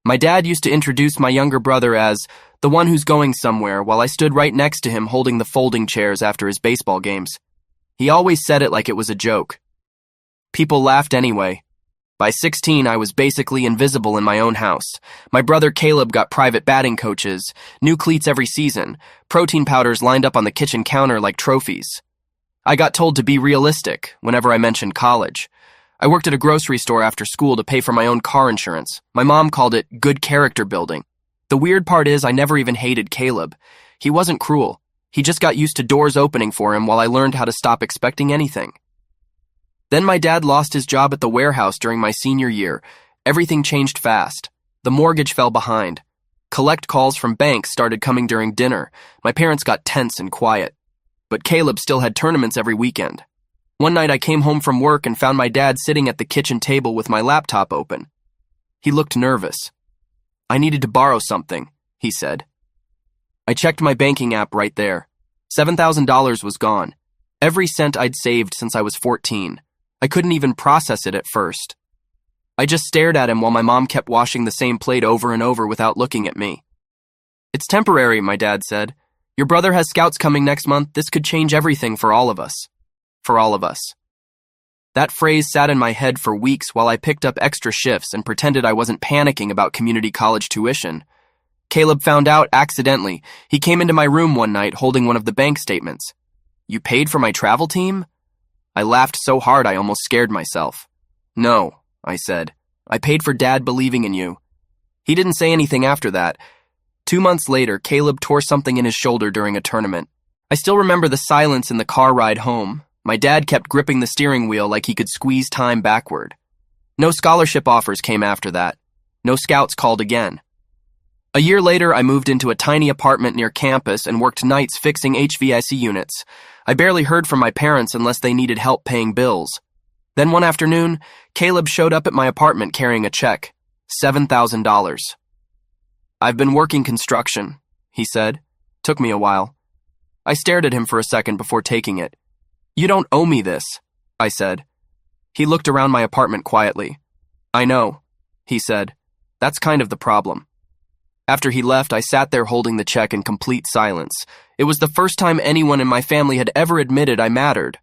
My dad used to introduce my younger brother as the one who's going somewhere while I stood right next to him holding the folding chairs after his baseball games. He always said it like it was a joke. People laughed anyway. By 16, I was basically invisible in my own house. My brother Caleb got private batting coaches, new cleats every season, protein powders lined up on the kitchen counter like trophies. I got told to be realistic whenever I mentioned college. I worked at a grocery store after school to pay for my own car insurance. My mom called it good character building. The weird part is I never even hated Caleb. He wasn't cruel. He just got used to doors opening for him while I learned how to stop expecting anything. Then my dad lost his job at the warehouse during my senior year. Everything changed fast. The mortgage fell behind. Collect calls from banks started coming during dinner. My parents got tense and quiet. But Caleb still had tournaments every weekend. One night I came home from work and found my dad sitting at the kitchen table with my laptop open. He looked nervous. "I needed to borrow something," he said. I checked my banking app right there. $7,000 was gone. Every cent I'd saved since I was 14. I couldn't even process it at first. I just stared at him while my mom kept washing the same plate over and over without looking at me. "It's temporary," my dad said. "Your brother has scouts coming next month. This could change everything for all of us." For all of us. That phrase sat in my head for weeks while I picked up extra shifts and pretended I wasn't panicking about community college tuition. Caleb found out accidentally. He came into my room one night holding one of the bank statements. "You paid for my travel team?" I laughed so hard I almost scared myself. "No," I said. "I paid for Dad believing in you." He didn't say anything after that. 2 months later, Caleb tore something in his shoulder during a tournament. I still remember the silence in the car ride home. My dad kept gripping the steering wheel like he could squeeze time backward. No scholarship offers came after that. No scouts called again. A year later, I moved into a tiny apartment near campus and worked nights fixing HVAC units. I barely heard from my parents unless they needed help paying bills. Then one afternoon, Caleb showed up at my apartment carrying a check. $7,000. "I've been working construction," he said. Took me a while. I stared at him for a second before taking it. "You don't owe me this," I said. He looked around my apartment quietly. "I know," he said. "That's kind of the problem." After he left, I sat there holding the check in complete silence. It was the first time anyone in my family had ever admitted I mattered.